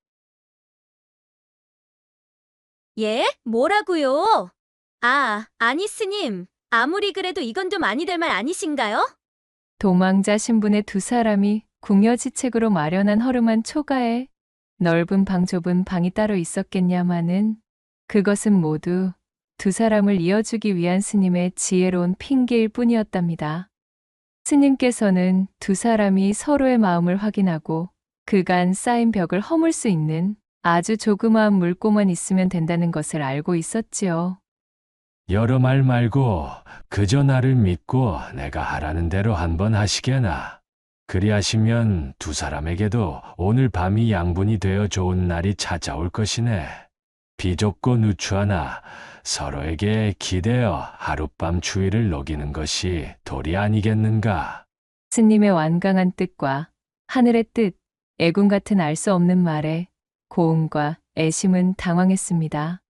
예? 뭐라고요? 아니 스님. 아무리 그래도 이건 좀 아니 될 말 아니신가요? 도망자 신분의 두 사람이 궁여지책으로 마련한 허름한 초가에 넓은 방 좁은 방이 따로 있었겠냐마는 그것은 모두 두 사람을 이어주기 위한 스님의 지혜로운 핑계일 뿐이었답니다. 스님께서는 두 사람이 서로의 마음을 확인하고 그간 쌓인 벽을 허물 수 있는 아주 조그마한 물꼬만 있으면 된다는 것을 알고 있었지요. 여러 말 말고 그저 나를 믿고 내가 하라는 대로 한번 하시게나. 그리하시면 두 사람에게도 오늘 밤이 양분이 되어 좋은 날이 찾아올 것이네. 비좁고 누추하나 서로에게 기대어 하룻밤 추위를 녹이는 것이 도리 아니겠는가. 스님의 완강한 뜻과 하늘의 뜻, 애군 같은 알 수 없는 말에 고운과 애심은 당황했습니다.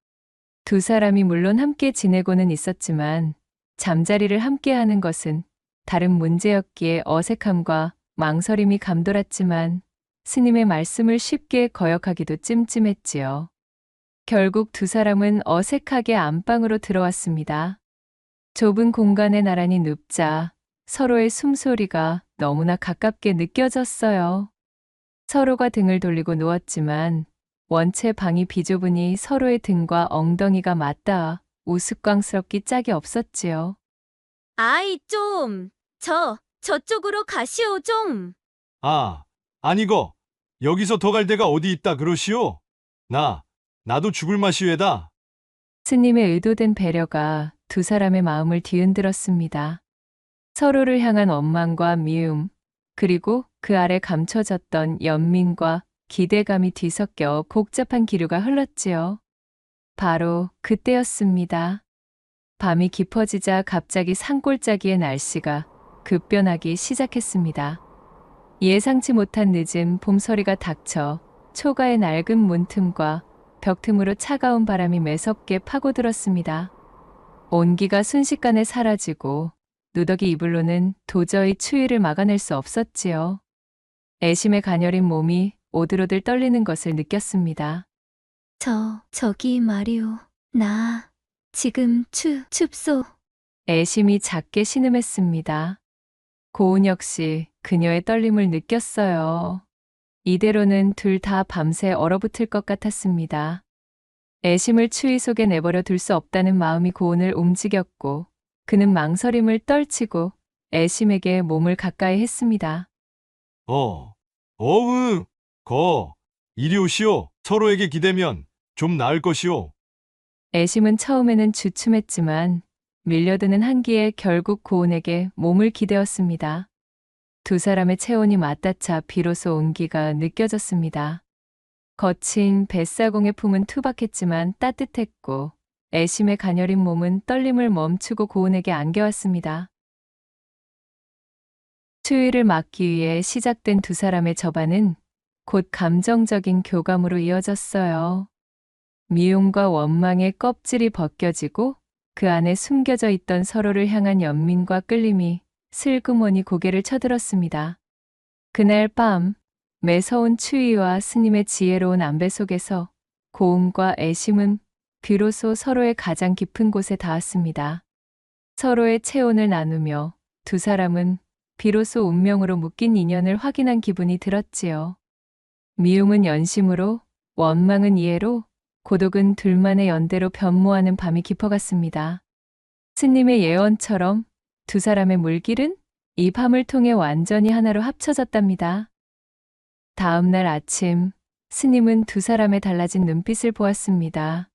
두 사람이 물론 함께 지내고는 있었지만 잠자리를 함께 하는 것은 다른 문제였기에 어색함과 망설임이 감돌았지만 스님의 말씀을 쉽게 거역하기도 찜찜했지요. 결국 두 사람은 어색하게 안방으로 들어왔습니다. 좁은 공간에 나란히 눕자 서로의 숨소리가 너무나 가깝게 느껴졌어요. 서로가 등을 돌리고 누웠지만 원체 방이 비좁으니 서로의 등과 엉덩이가 맞닿아 우스꽝스럽기 짝이 없었지요. 아이 좀. 저쪽으로 가시오 좀. 아니거. 여기서 더 갈 데가 어디 있다 그러시오? 나도 죽을 맛이외다. 스님의 의도된 배려가 두 사람의 마음을 뒤흔들었습니다. 서로를 향한 원망과 미움, 그리고 그 아래 감춰졌던 연민과 기대감이 뒤섞여 복잡한 기류가 흘렀지요. 바로 그때였습니다. 밤이 깊어지자 갑자기 산골짜기의 날씨가 급변하기 시작했습니다. 예상치 못한 늦은 봄소리가 닥쳐 초가의 낡은 문틈과 벽 틈으로 차가운 바람이 매섭게 파고들었습니다. 온기가 순식간에 사라지고 누더기 이불로는 도저히 추위를 막아낼 수 없었지요. 애심의 가녀린 몸이 오들오들 떨리는 것을 느꼈습니다. 저기 말이오. 나 지금 춥소. 애심이 작게 신음했습니다. 고은 역시 그녀의 떨림을 느꼈어요. 이대로는 둘 다 밤새 얼어붙을 것 같았습니다. 애심을 추위 속에 내버려 둘 수 없다는 마음이 고은을 움직였고 그는 망설임을 떨치고 애심에게 몸을 가까이 했습니다. 이리 오시오. 서로에게 기대면 좀 나을 것이오. 애심은 처음에는 주춤했지만 밀려드는 한기에 결국 고은에게 몸을 기대었습니다. 두 사람의 체온이 맞닿자 비로소 온기가 느껴졌습니다. 거친 뱃사공의 품은 투박했지만 따뜻했고 애심의 가녀린 몸은 떨림을 멈추고 고은에게 안겨왔습니다. 추위를 막기 위해 시작된 두 사람의 접안은 곧 감정적인 교감으로 이어졌어요. 미움과 원망의 껍질이 벗겨지고 그 안에 숨겨져 있던 서로를 향한 연민과 끌림이 슬그머니 고개를 쳐들었습니다. 그날 밤 매서운 추위와 스님의 지혜로운 안배 속에서 고음과 애심은 비로소 서로의 가장 깊은 곳에 닿았습니다. 서로의 체온을 나누며 두 사람은 비로소 운명으로 묶인 인연을 확인한 기분이 들었지요. 미움은 연심으로, 원망은 이해로, 고독은 둘만의 연대로 변모하는 밤이 깊어갔습니다. 스님의 예언처럼 두 사람의 물길은 이 밤을 통해 완전히 하나로 합쳐졌답니다. 다음 날 아침, 스님은 두 사람의 달라진 눈빛을 보았습니다.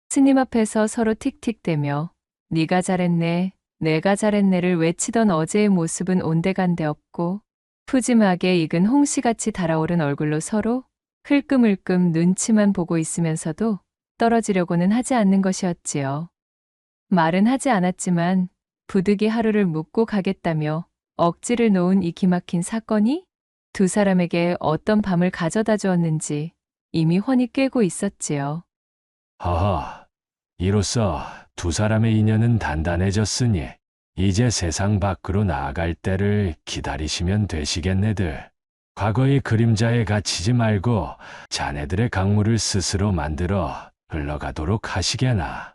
스님 앞에서 서로 틱틱대며 네가 잘했네, 내가 잘했네를 외치던 어제의 모습은 온데간데 없고 푸짐하게 익은 홍시같이 달아오른 얼굴로 서로 흘끔흘끔 눈치만 보고 있으면서도 떨어지려고는 하지 않는 것이었지요. 말은 하지 않았지만 부득이 하루를 묵고 가겠다며 억지를 놓은 이 기막힌 사건이 두 사람에게 어떤 밤을 가져다 주었는지 이미 훤히 꿰고 있었지요. 허허, 이로써 두 사람의 인연은 단단해졌으니 이제 세상 밖으로 나아갈 때를 기다리시면 되시겠네들. 과거의 그림자에 갇히지 말고 자네들의 강물을 스스로 만들어 흘러가도록 하시게나.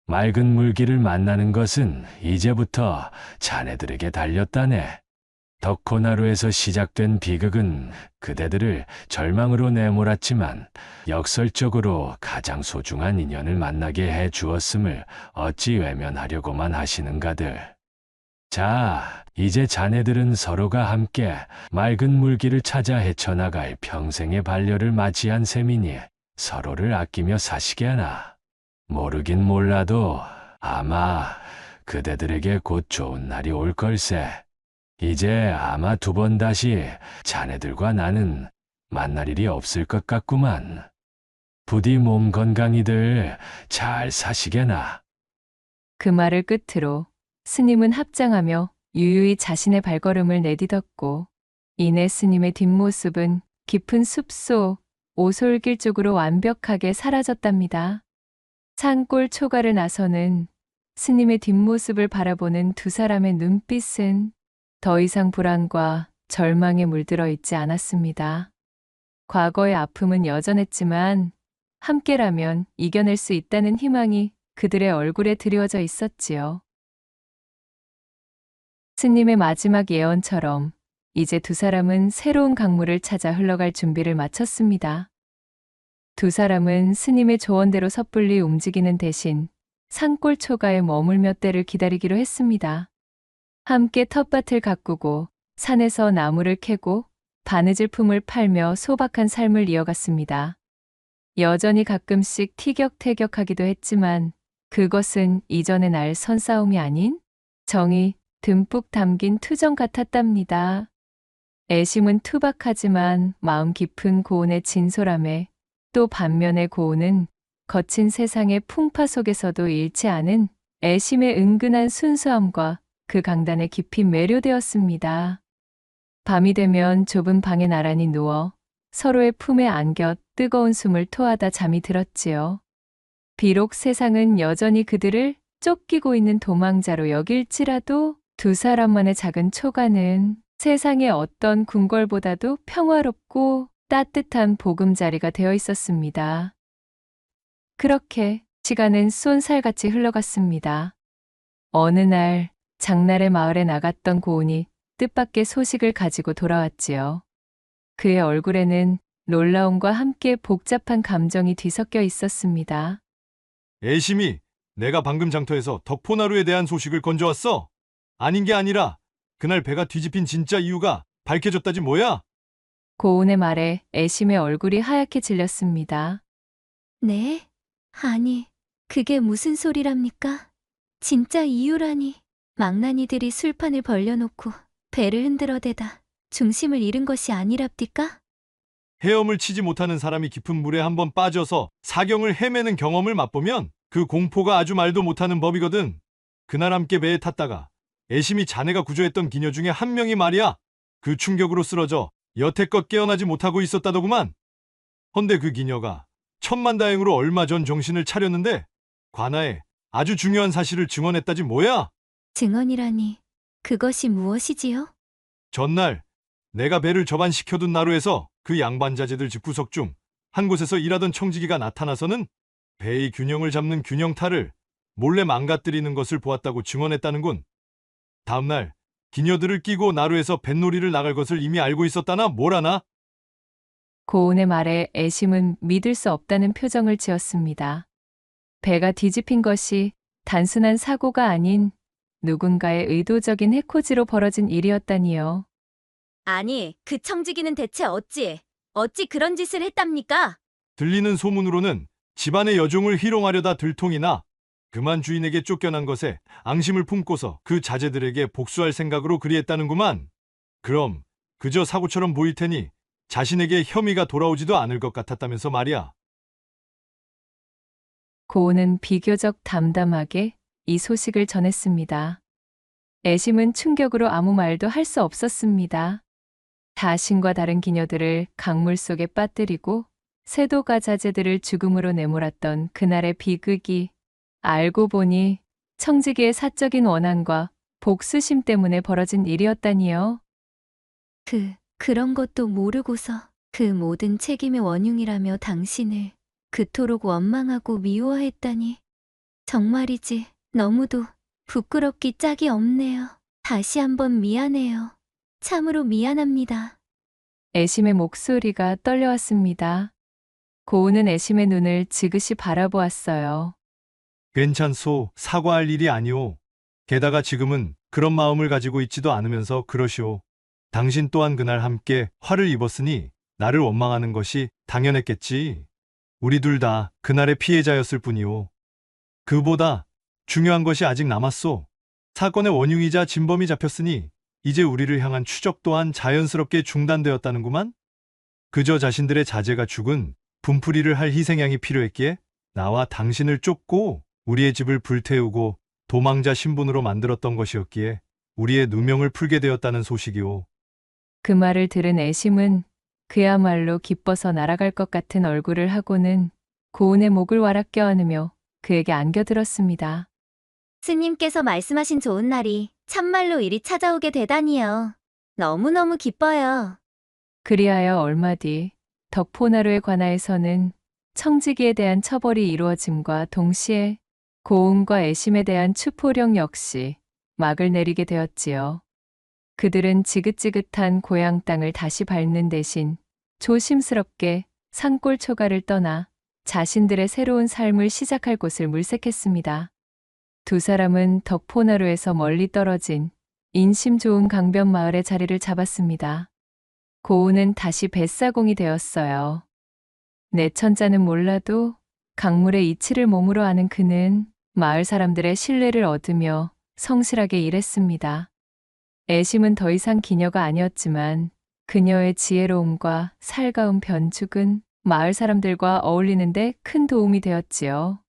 맑은 물길을 만나는 것은 이제부터 자네들에게 달렸다네. 덕호나루에서 시작된 비극은 그대들을 절망으로 내몰았지만 역설적으로 가장 소중한 인연을 만나게 해 주었음을 어찌 외면하려고만 하시는가들. 자, 이제 자네들은 서로가 함께 맑은 물길을 찾아 헤쳐나갈 평생의 반려를 맞이한 셈이니 서로를 아끼며 사시게나. 모르긴 몰라도 아마 그대들에게 곧 좋은 날이 올 걸세. 이제 아마 두 번 다시 자네들과 나는 만날 일이 없을 것 같구만. 부디 몸 건강히들 잘 사시게나. 그 말을 끝으로 스님은 합장하며 유유히 자신의 발걸음을 내딛었고 이내 스님의 뒷모습은 깊은 숲속 오솔길 쪽으로 완벽하게 사라졌답니다. 산골 초가를 나서는 스님의 뒷모습을 바라보는 두 사람의 눈빛은 더 이상 불안과 절망에 물들어 있지 않았습니다. 과거의 아픔은 여전했지만 함께라면 이겨낼 수 있다는 희망이 그들의 얼굴에 드리워져 있었지요. 스님의 마지막 예언처럼 이제 두 사람은 새로운 강물을 찾아 흘러갈 준비를 마쳤습니다. 두 사람은 스님의 조언대로 섣불리 움직이는 대신 산골 초가에 머물며 때를 기다리기로 했습니다. 함께 텃밭을 가꾸고 산에서 나무를 캐고 바느질 품을 팔며 소박한 삶을 이어갔습니다. 여전히 가끔씩 티격태격하기도 했지만 그것은 이전의 날 선싸움이 아닌 정이 듬뿍 담긴 투정 같았답니다. 애심은 투박하지만 마음 깊은 고운의 진솔함에, 또 반면에 고운은 거친 세상의 풍파 속에서도 잃지 않은 애심의 은근한 순수함과 그 강단에 깊이 매료되었습니다. 밤이 되면 좁은 방에 나란히 누워 서로의 품에 안겨 뜨거운 숨을 토하다 잠이 들었지요. 비록 세상은 여전히 그들을 쫓기고 있는 도망자로 여길지라도 두 사람만의 작은 초가는 세상의 어떤 궁궐보다도 평화롭고 따뜻한 보금자리가 되어 있었습니다. 그렇게 시간은 쏜살같이 흘러갔습니다. 어느 날 장날의 마을에 나갔던 고운이 뜻밖의 소식을 가지고 돌아왔지요. 그의 얼굴에는 놀라움과 함께 복잡한 감정이 뒤섞여 있었습니다. 애심이 내가 방금 장터에서 덕포나루에 대한 소식을 건져왔어. 아닌 게 아니라 그날 배가 뒤집힌 진짜 이유가 밝혀졌다지 뭐야? 고운의 말에 애심의 얼굴이 하얗게 질렸습니다. 네? 아니, 그게 무슨 소리랍니까? 진짜 이유라니. 망나니들이 술판을 벌려놓고 배를 흔들어대다 중심을 잃은 것이 아니랍디까? 헤엄을 치지 못하는 사람이 깊은 물에 한번 빠져서 사경을 헤매는 경험을 맛보면 그 공포가 아주 말도 못하는 법이거든. 그날 함께 배에 탔다가 애심이 자네가 구조했던 기녀 중에 한 명이 말이야. 그 충격으로 쓰러져 여태껏 깨어나지 못하고 있었다더구만. 헌데 그 기녀가 천만다행으로 얼마 전 정신을 차렸는데 관아에 아주 중요한 사실을 증언했다지 뭐야. 증언이라니, 그것이 무엇이지요? 전날 내가 배를 접안시켜둔 나루에서 그 양반자제들 집구석 중 한 곳에서 일하던 청지기가 나타나서는 배의 균형을 잡는 균형탈을 몰래 망가뜨리는 것을 보았다고 증언했다는군. 다음날 기녀들을 끼고 나루에서 뱃놀이를 나갈 것을 이미 알고 있었다나 뭐라나? 고운의 말에 애심은 믿을 수 없다는 표정을 지었습니다. 배가 뒤집힌 것이 단순한 사고가 아닌 누군가의 의도적인 해코지로 벌어진 일이었다니요. 아니, 그 청지기는 대체 어찌 그런 짓을 했답니까? 들리는 소문으로는 집안의 여종을 희롱하려다 들통이나 그만 주인에게 쫓겨난 것에 앙심을 품고서 그 자제들에게 복수할 생각으로 그리했다는구만. 그럼 그저 사고처럼 보일 테니 자신에게 혐의가 돌아오지도 않을 것 같았다면서 말이야. 고운은 비교적 담담하게 이 소식을 전했습니다. 애심은 충격으로 아무 말도 할 수 없었습니다. 자신과 다른 기녀들을 강물 속에 빠뜨리고 세도가 자제들을 죽음으로 내몰았던 그날의 비극이 알고 보니 청지기의 사적인 원한과 복수심 때문에 벌어진 일이었다니요. 그런 것도 모르고서 그 모든 책임의 원흉이라며 당신을 그토록 원망하고 미워했다니. 정말이지 너무도 부끄럽기 짝이 없네요. 다시 한번 미안해요. 참으로 미안합니다. 애심의 목소리가 떨려왔습니다. 고운은 애심의 눈을 지그시 바라보았어요. 괜찮소. 사과할 일이 아니오. 게다가 지금은 그런 마음을 가지고 있지도 않으면서 그러시오. 당신 또한 그날 함께 화를 입었으니 나를 원망하는 것이 당연했겠지. 우리 둘 다 그날의 피해자였을 뿐이오. 그보다 중요한 것이 아직 남았소. 사건의 원흉이자 진범이 잡혔으니 이제 우리를 향한 추적 또한 자연스럽게 중단되었다는구만. 그저 자신들의 자제가 죽은 분풀이를 할 희생양이 필요했기에 나와 당신을 쫓고 우리의 집을 불태우고 도망자 신분으로 만들었던 것이었기에 우리의 누명을 풀게 되었다는 소식이오. 그 말을 들은 애심은 그야말로 기뻐서 날아갈 것 같은 얼굴을 하고는 고운의 목을 와락 껴안으며 그에게 안겨들었습니다. 스님께서 말씀하신 좋은 날이 참말로 이리 찾아오게 되다니요. 너무너무 기뻐요. 그리하여 얼마 뒤 덕포나루의 관아에서는 청지기에 대한 처벌이 이루어짐과 동시에 고운과 애심에 대한 추포령 역시 막을 내리게 되었지요. 그들은 지긋지긋한 고향 땅을 다시 밟는 대신 조심스럽게 산골 초가를 떠나 자신들의 새로운 삶을 시작할 곳을 물색했습니다. 두 사람은 덕포나루에서 멀리 떨어진 인심 좋은 강변 마을에 자리를 잡았습니다. 고운은 다시 뱃사공이 되었어요. 내천자는 몰라도 강물의 이치를 몸으로 아는 그는 마을 사람들의 신뢰를 얻으며 성실하게 일했습니다. 애심은 더 이상 기녀가 아니었지만 그녀의 지혜로움과 살가운 변죽은 마을 사람들과 어울리는데 큰 도움이 되었지요.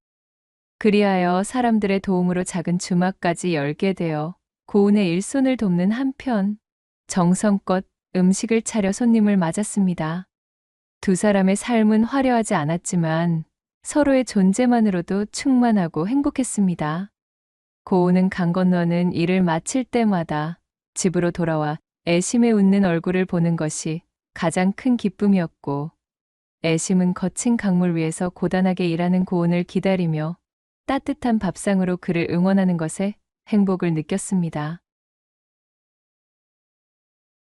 그리하여 사람들의 도움으로 작은 주막까지 열게 되어 고운의 일손을 돕는 한편 정성껏 음식을 차려 손님을 맞았습니다. 두 사람의 삶은 화려하지 않았지만 서로의 존재만으로도 충만하고 행복했습니다. 고운은 강 건너는 일을 마칠 때마다 집으로 돌아와 애심의 웃는 얼굴을 보는 것이 가장 큰 기쁨이었고, 애심은 거친 강물 위에서 고단하게 일하는 고운을 기다리며 따뜻한 밥상으로 그를 응원하는 것에 행복을 느꼈습니다.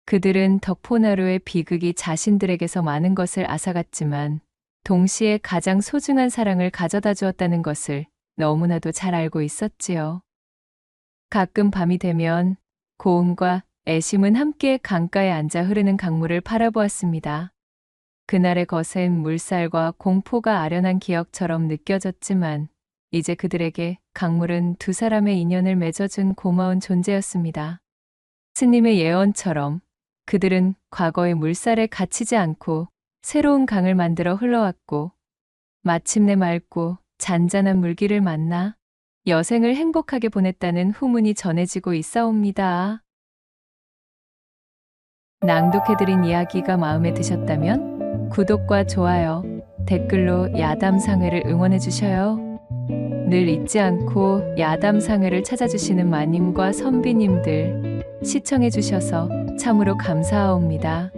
그들은 덕포나루의 비극이 자신들에게서 많은 것을 앗아갔지만 동시에 가장 소중한 사랑을 가져다 주었다는 것을 너무나도 잘 알고 있었지요. 가끔 밤이 되면 고운과 애심은 함께 강가에 앉아 흐르는 강물을 바라보았습니다. 그날의 거센 물살과 공포가 아련한 기억처럼 느껴졌지만 이제 그들에게 강물은 두 사람의 인연을 맺어준 고마운 존재였습니다. 스님의 예언처럼 그들은 과거의 물살에 갇히지 않고 새로운 강을 만들어 흘러왔고, 마침내 맑고 잔잔한 물길을 만나 여생을 행복하게 보냈다는 후문이 전해지고 있사옵니다. 낭독해드린 이야기가 마음에 드셨다면 구독과 좋아요, 댓글로 야담상회를 응원해주셔요. 늘 잊지 않고 야담상회를 찾아주시는 마님과 선비님들 시청해주셔서 참으로 감사하옵니다.